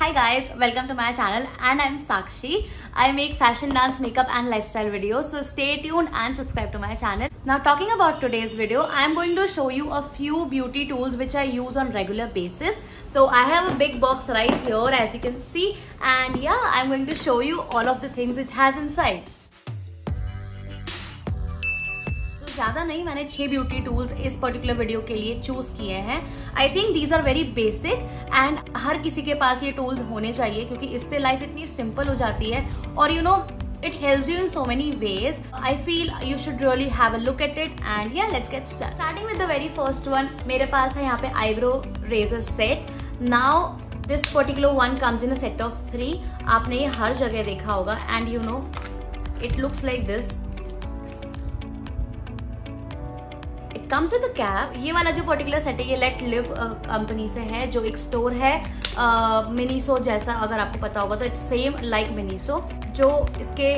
Hi guys, welcome to my channel and I'm Sakshi. I make fashion, dance, makeup and lifestyle videos. So stay tuned and subscribe to my channel. Now talking about today's video, I'm going to show you a few beauty tools which I use on regular basis. So I have a big box right here as you can see, and yeah, I'm going to show you all of the things it has inside. ज़्यादा नहीं, मैंने 6 beauty tools इस particular video के लिए choose किए हैं. I think these are very basic and हर किसी के पास ये टूल्स होने चाहिए क्योंकि इससे लाइफ इतनी सिंपल हो जाती है और you know it helps you in so many ways. I feel you should really have a look at it and yeah, let's get started. Starting with the very first one, मेरे पास है यहाँ पे eyebrow razor set. Now this particular one comes in a set of 3. आपने ये हर जगह देखा होगा and you know it looks like this. Comes with cap. ये वाला जो पर्टिकुलर सेट है ये लेट लिव कंपनी से है, जो एक स्टोर है मिनीसो जैसा, अगर आपको पता होगा तो इट्स सेम लाइक मिनीसो. जो इसके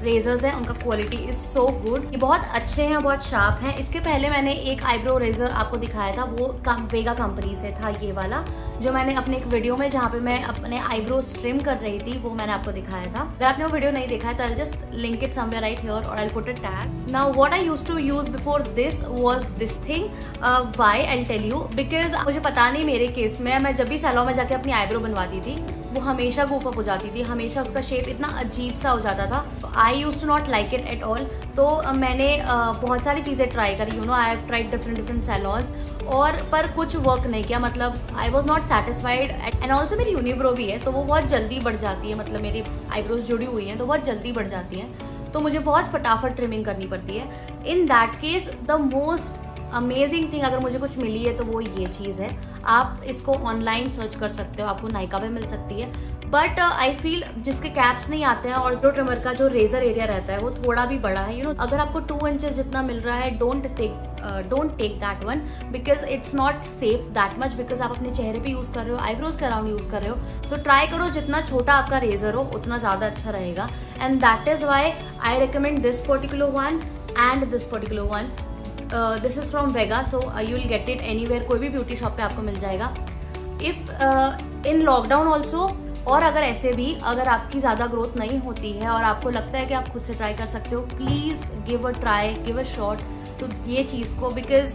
रेजर्स हैं उनका क्वालिटी इज सो गुड. ये बहुत अच्छे हैं, बहुत शार्प हैं. इसके पहले मैंने एक आईब्रो रेजर आपको दिखाया था, वो वेगा कंपनी से था. ये वाला जो मैंने अपने एक वीडियो में जहाँ पे मैं अपने आईब्रोज ट्रिम कर रही थी वो मैंने आपको दिखाया था. अगर आपने वो वीडियो नहीं देखा है तो I just link it somewhere right here और I put a tag. Now what I used to use before this was this thing. Why I tell you, because मुझे पता नहीं, मेरे केस में मैं जब भी सैलून में जाके अपनी आईब्रो बनवाती थी वो हमेशा goof up हो जाती थी, हमेशा उसका शेप इतना अजीब सा हो जाता था. I use to not like it at all. तो मैंने बहुत सारी चीज़ें ट्राई करी, you know I have tried different salons और पर कुछ वर्क नहीं किया. मतलब I was not satisfied and also मेरी यूनिब्रो भी है तो वो बहुत जल्दी बढ़ जाती है. मतलब मेरी आईब्रोज जुड़ी हुई हैं तो बहुत जल्दी बढ़ जाती हैं, तो मुझे बहुत फटाफट ट्रिमिंग करनी पड़ती है. In that case the most amazing thing अगर मुझे कुछ मिली है तो वो ये चीज़ है. आप इसको ऑनलाइन सर्च कर सकते हो, आपको नायका पे मिल सकती है. बट आई फील जिसके कैप्स नहीं आते हैं और जो ट्रिमर का जो रेजर एरिया रहता है वो थोड़ा भी बड़ा है, यू नो अगर आपको 2 इंचेस जितना मिल रहा है don't take that one because it's not safe that much. Because आप अपने चेहरे पे यूज कर रहे हो, आईब्रोज के अराउंड यूज कर रहे हो. सो ट्राई करो जितना छोटा आपका रेजर हो उतना ज्यादा अच्छा रहेगा. And that is why I recommend this particular one and this particular one. This is from Vega, so you will get it anywhere, कोई भी ब्यूटी शॉप पे आपको मिल जाएगा. इफ इन लॉकडाउन ऑल्सो, और अगर ऐसे भी अगर आपकी ज़्यादा ग्रोथ नहीं होती है और आपको लगता है कि आप खुद से ट्राई कर सकते हो, please give a try, give a shot to ये चीज़ को, because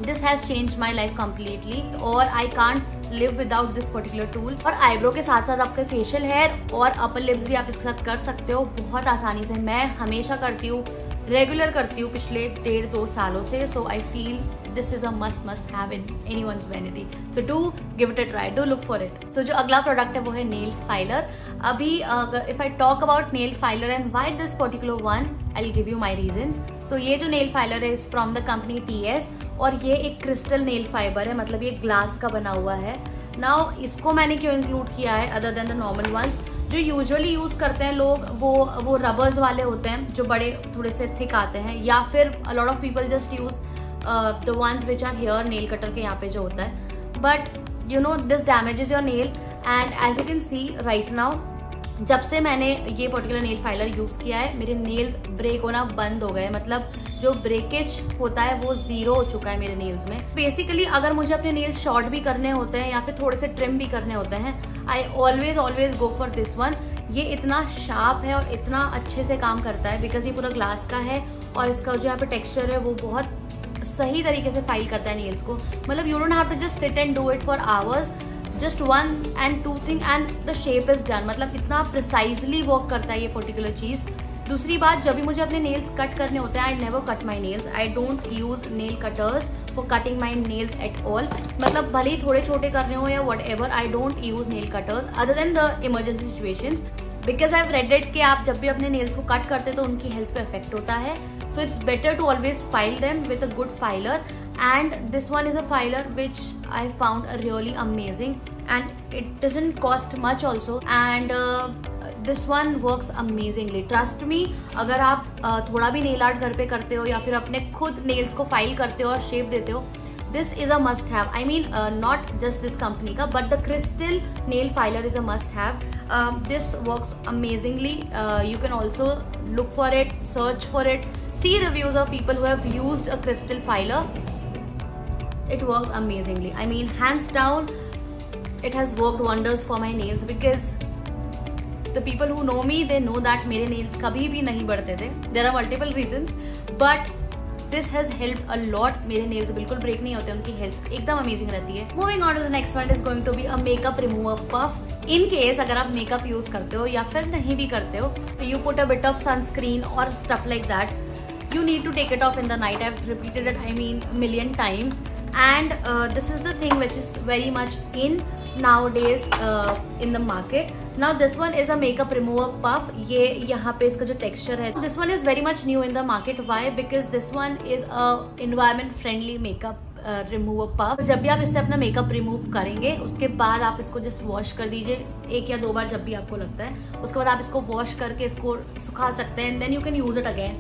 this has change my life completely और I can't live without this particular tool. और आईब्रो के साथ साथ आपके फेशियल हेयर और अपर लिप्स भी आप इसके साथ कर सकते हो बहुत आसानी से. मैं हमेशा करती हूँ, रेगुलर करती हूँ पिछले 1.5-2 सालों से. So I feel this is a must have in anyone's vanity. So do give it a try, do look for it. So जो अगला प्रोडक्ट है वो है नेल फाइलर. अभी अगर if I talk about nail filer and why this particular one, I will give you my reasons. So ये जो nail filer है is from the company TS और ये एक क्रिस्टल नेल फाइबर है, मतलब ये ग्लास का बना हुआ है. नाउ इसको मैंने क्यों इंक्लूड किया है other than the normal ones. जो यूजुअली यूज करते हैं लोग वो रबर्स वाले होते हैं जो बड़े थोड़े से थिक आते हैं, या फिर a lot of people just use the ones which are here nail cutter के यहाँ पे जो होता है. But you know this damages your nail and as you can see right now, जब से मैंने ये पर्टिकुलर नेल फाइलर यूज किया है मेरे नेल्स ब्रेक होना बंद हो गए. मतलब जो ब्रेकेज होता है वो 0 हो चुका है मेरे नेल्स में. बेसिकली अगर मुझे अपने नेल्स शॉर्ट भी करने होते हैं या फिर थोड़े से ट्रिम भी करने होते हैं, I always go for this one. ये इतना शार्प है और इतना अच्छे से काम करता है बिकॉज ये पूरा ग्लास का है और इसका जो यहाँ पे टेक्सचर है वो बहुत सही तरीके से फाइल करता है नेल्स को. मतलब you don't have to just sit and do it for hours, just 1 and 2 thing and the shape is done. मतलब इतना प्रिसाइजली वर्क करता है ये पर्टिकुलर चीज. दूसरी बात, जब भी मुझे अपने नेल्स कट करने होते हैं, I never cut my nails. I don't use nail cutters for cutting my nails at all. मतलब भले ही थोड़े छोटे करने हो या what ever, I don't use nail cutters other than the emergency situations because I have read it कि आप जब भी अपने नेल्स को कट करते तो उनकी हेल्थ पे इफेक्ट होता है. So it's better to always file them with a good filer. And this one is a filer which I found really amazing and it doesn't cost much also and this one works amazingly. Trust me, अगर आप थोड़ा भी nail art घर पे करते हो या फिर अपने खुद नेल्स को फाइल करते हो और शेप देते हो, this is a must have. I mean not just this company का, but the crystal nail filer is a must have. This works amazingly. You can also look for it, search for it, see reviews of people who have used a crystal filer. It works amazingly. I mean, hands down, it has worked wonders for my nails because the people who know me, they know that मेरे nails कभी भी नहीं बढ़ते थे. There are multiple reasons, but this has helped a lot. मेरे nails बिल्कुल break नहीं होते, उनकी health एकदम amazing रहती है. Moving on to the next one is going to be a makeup remover puff. In case अगर आप makeup use करते हो या फिर नहीं भी करते हो, you put a bit of sunscreen or stuff like that. You need to take it off in the night. I've repeated it, I mean, a million times. And this is the thing which is very much in nowadays in the market. Now this one is a makeup remover puff. ये यहाँ पे इसका जो texture है, this one is very much new in the market. Why? Because this one is a environment friendly makeup remover puff. जब भी आप इससे अपना मेकअप रिमूव करेंगे, उसके बाद आप इसको जस्ट वॉश कर दीजिए 1 या 2 बार जब भी आपको लगता है. उसके बाद आप इसको वॉश करके इसको सुखा सकते हैं, then you can use it again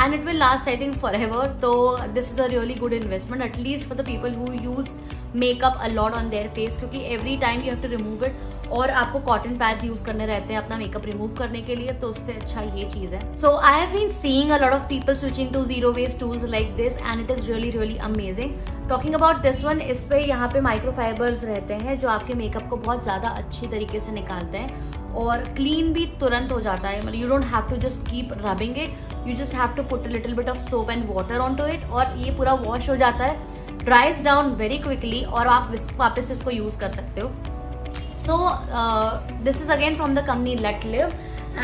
and it will last I think forever. तो this is a really good investment, at least for the people who use makeup a lot on their face, क्योंकि every time you have to remove it और आपको cotton pads use करने रहते हैं अपना makeup remove करने के लिए, तो उससे अच्छा ये चीज है. So I have been seeing a lot of people switching to zero waste tools like this and it is really really amazing. Talking about this one, इस पे यहाँ पे माइक्रोफाइबर्स रहते हैं जो आपके मेकअप को बहुत ज्यादा अच्छी तरीके से निकालते हैं और क्लीन भी तुरंत हो जाता है. मतलब you don't have to just keep rubbing it, you just have to put a little bit of soap and water on to it और ये पूरा वॉश हो जाता है, ड्राइज डाउन वेरी क्विकली और आप वापस इसको यूज कर सकते हो. So this is again from the company Let Live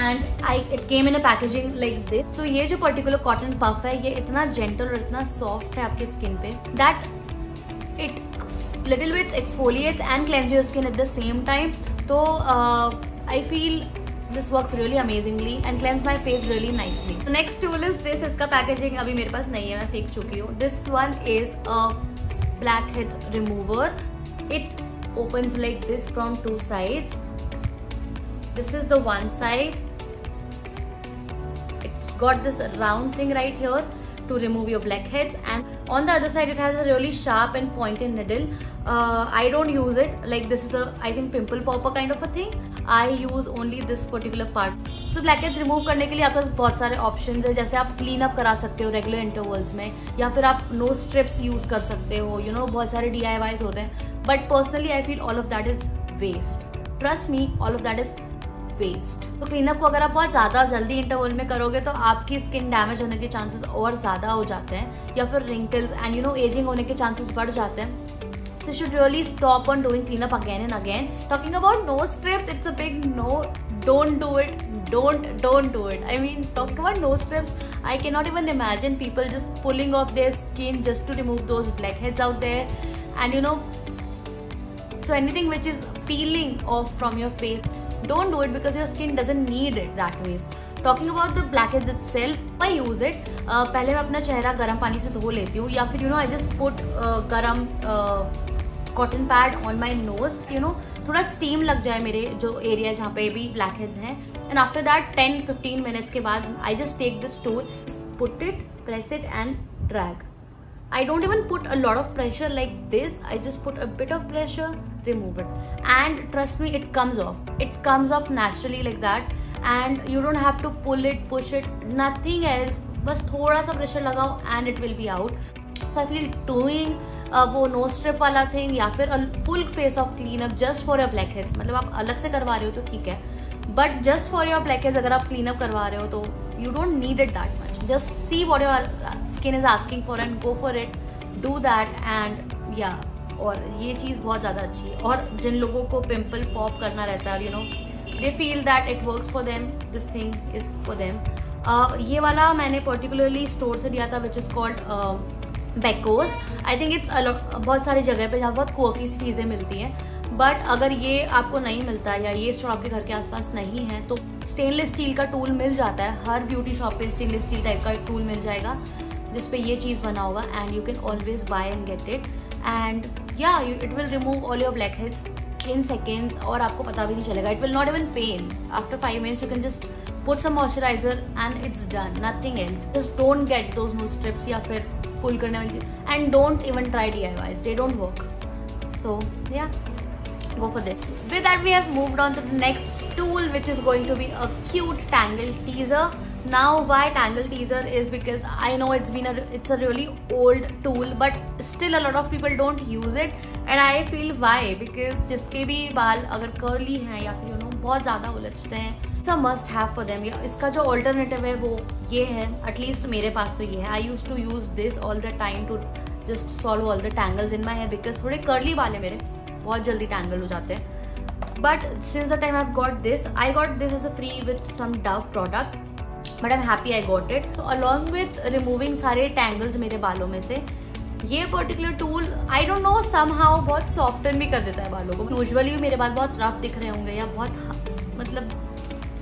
and it came in a packaging like this. So ये जो particular cotton puff है, ये इतना gentle और इतना soft है आपकी skin पे that it little bit exfoliates and cleanses your skin at the same time. तो I feel this works really amazingly and cleanse my face really nicely. The next tool is this. इसका packaging अभी मेरे पास नहीं है, मैं फेंक चुकी हूँ. This one is a blackhead remover. It opens like this from 2 sides. This is the one side. It's got this round thing right here to remove your blackheads, and on the other side it has a really sharp and pointed needle. I don't use it, like this is a I think pimple popper kind of a thing. I use only this particular part. So blackheads remove करने के लिए आपके पास बहुत सारे options है, जैसे आप clean up करा सकते हो regular intervals में, या फिर आप nose strips use कर सकते हो, you know, बहुत सारे DIYs होते हैं. But personally I feel all of that is waste. Trust me, all of that is waste. तो क्लीनअप को अगर आप बहुत ज्यादा जल्दी इंटरवल में करोगे तो आपकी स्किन डैमेज होने के चांसेस और ज्यादा हो जाते हैं, या फिर wrinkles and you know ageing होने के चांसेस बढ़ जाते हैं. So you should really stop on doing cleanup again and again. Talking about nose strips, it's a big no. Don't do it. Don't do it. I mean, talking about nose strips, I cannot even imagine people just pulling off their skin just to remove those blackheads out there. And you know, so anything which is peeling off from your face, don't do it because your skin doesn't need it that way. Talking about the blackheads itself, I use it. पहले मैं अपना चेहरा गर्म पानी से धो लेती हूँ, या फिर you know I just put गर्म cotton pad on my nose, you know, थोड़ा स्टीम लग जाए मेरे जो एरिया जहाँ पे भी ब्लैकहेड्स हैं. एंड आफ्टर दैट 10-15 मिनट्स के बाद I just take this tool, put it, press it and drag. I don't even put a lot of pressure like this. I just put a bit of pressure, remove it, and trust me, it comes off. It comes off naturally like that, and you don't have to pull it, push it, nothing else. बस थोड़ा सा pressure लगाओ and it will be out. So I feel doing वो no strip वाला thing या फिर full face of clean up just for your blackheads, मतलब आप अलग से करवा रहे हो तो ठीक है, but just for your blackheads अगर आप क्लीन अप करवा रहे हो तो you don't need it that much. Just see what your skin is asking for and go for it. Do that and yeah. और ये चीज़ बहुत ज़्यादा अच्छी है. और जिन लोगों को पिम्पल पॉप करना रहता है, you know, they feel that it works for them, this thing is for them. ये वाला मैंने particularly स्टोर से लिया था, which is called Becos. I think it's बहुत सारी जगह पे जहाँ बहुत quirky सी चीज़ें मिलती हैं. बट अगर ये आपको नहीं मिलता है या ये स्टोर आपके घर के आसपास नहीं है तो स्टेनलेस स्टील का टूल मिल जाता है. हर ब्यूटी शॉप पे स्टेनलेस स्टील टाइप का एक टूल मिल जाएगा जिसपे ये चीज़ बना होगा, and you can always buy and get it, and या it will remove all your black heads in seconds और आपको पता भी नहीं चलेगा. It will not even pain. After 5 minutes you can just put some moisturizer and it's done, nothing else. Just don't get those nose strips या फिर pull करने वाली चीज, and don't even try DIYs, they don't work. So yeah, go for that. With that we have moved on to the next tool, which is going to be a cute tangle teaser. Now why Tangle Teezer is because I know it's a really old tool, but still a lot of people don't use it, and I feel why, because जिसके भी बाल अगर curly हैं या फिर बहुत ज़्यादा उलझते हैं, it's a must have for them. या इसका जो alternative है वो ये है, at least मेरे पास तो ये है. I used to use this all the time to just solve all the tangles in my hair because थोड़े curly बाल है मेरे, बहुत जल्दी tangle हो जाते हैं. But since the time I've got this, I got this as a free with some Dove product. But I'm happy I got it. So along with removing सारे tangles मेरे बालों में से, ये particular tool I don't know somehow बहुत soften भी कर देता है बालों को. Usually मेरे बाल बहुत rough दिख रहे होंगे या बहुत मतलब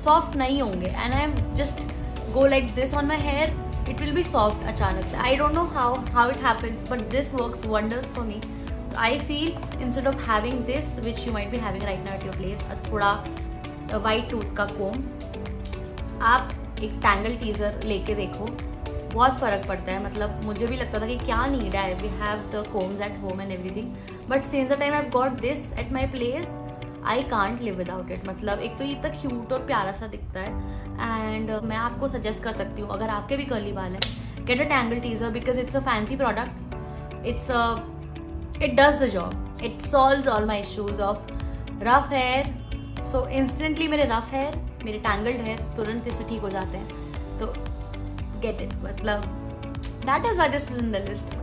soft नहीं होंगे, and I just go like this on my hair, it will be soft अचानक से. I don't know how it happens, but this works wonders for me. So I feel instead of having this, which you might be having right now at your place, थोड़ा white tooth का comb, आप एक tangle teaser लेके देखो, बहुत फ़र्क पड़ता है. मतलब मुझे भी लगता था कि क्या नीड है, we have the combs at home and everything, but since the time I have got this at my place, I can't live without it. मतलब एक तो ये इतना क्यूट और प्यारा सा दिखता है, एंड मैं आपको सजेस्ट कर सकती हूँ अगर आपके भी कर्ली बाल हैं, get a Tangle Teezer because it's a fancy product. It does the job, it solves all my issues of rough hair. So instantly मेरे रफ हेयर, मेरे टैंगल्ड हेयर तुरंत इससे ठीक हो जाते हैं. तो गेट इट, मतलब that is why this is in the list.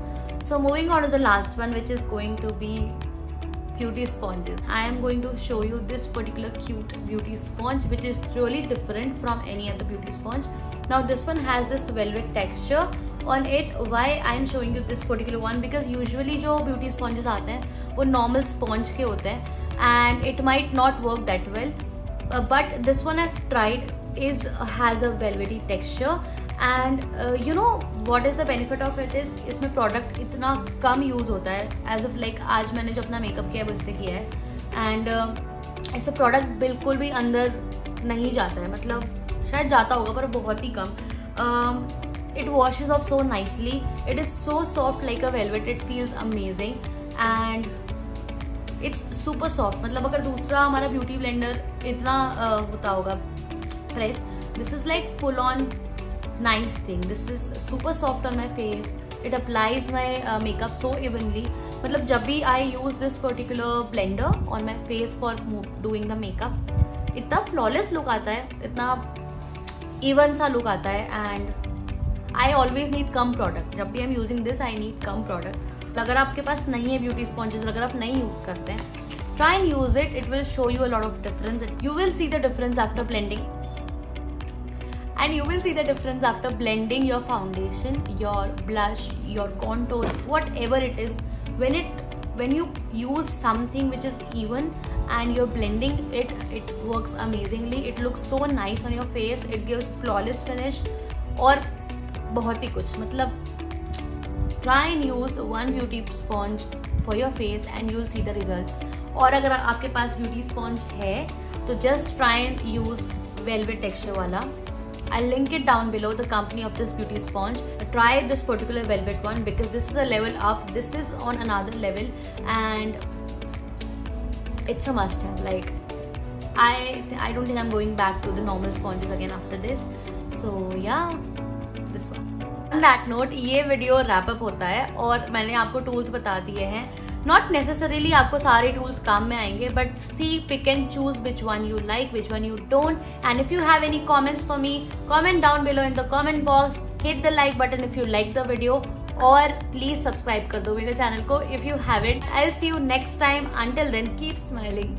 So moving on to the last one which is going to be beauty sponges. I am going to show you this particular cute beauty sponge which is really different from any other beauty sponge. Now this one has this velvet texture on it. Why I am showing you this particular one? Because usually जो beauty sponges आते हैं वो normal sponge के होते हैं and it might not work that well, but this one I've tried has a velvety texture. And you know what is the benefit of it is, इसमें product इतना कम use होता है. एज ऑफ लाइक आज मैंने जो अपना makeup किया है वो इससे किया है, एंड ऐसे प्रोडक्ट बिल्कुल भी अंदर नहीं जाता है. मतलब शायद जाता होगा पर बहुत ही कम. It washes off so nicely, it is so soft like a velvet, it feels amazing and it's super soft. मतलब अगर दूसरा हमारा ब्यूटी ब्लेंडर इतना होता होगा press, this is like full on nice thing. This is super soft on my face. It applies my makeup so evenly. मतलब जब भी I use this particular blender on my face for doing the makeup, इतना flawless look आता है, इतना even सा look आता है, and I always need come product. जब भी I'm using this, I need come product. अगर आपके पास नहीं है beauty sponges, अगर आप नहीं use करते हैं, try and use it. It will show you a lot of difference. You will see the difference after blending. And you will see the difference after blending your foundation, your blush, your contour, whatever it is. When you use something which is even and you're blending it, it works amazingly. It looks so nice on your face. It gives flawless finish. और बहुत ही कुछ, मतलब try and use one beauty sponge for your face and you'll see the results. और अगर आपके पास beauty sponge है तो just try and use velvet texture वाला. I'll link it down below, the company of this beauty sponge. Try this particular velvet one because this is a level up. This is on another level and it's a must have. Like I don't think I'm going back to the normal sponges again after this. So yeah, this one. On that note, ये video wrap up होता है और मैंने आपको tools बता दिए हैं. Not necessarily आपको सारे टूल्स काम में आएंगे, but see pick and choose which one you like, which one you don't. And if you have any comments for me, comment down below in the comment box. Hit the like button if you like the video और please subscribe कर दो मेरे channel को if you haven't. I will see you next time. Until then keep smiling.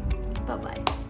Bye bye.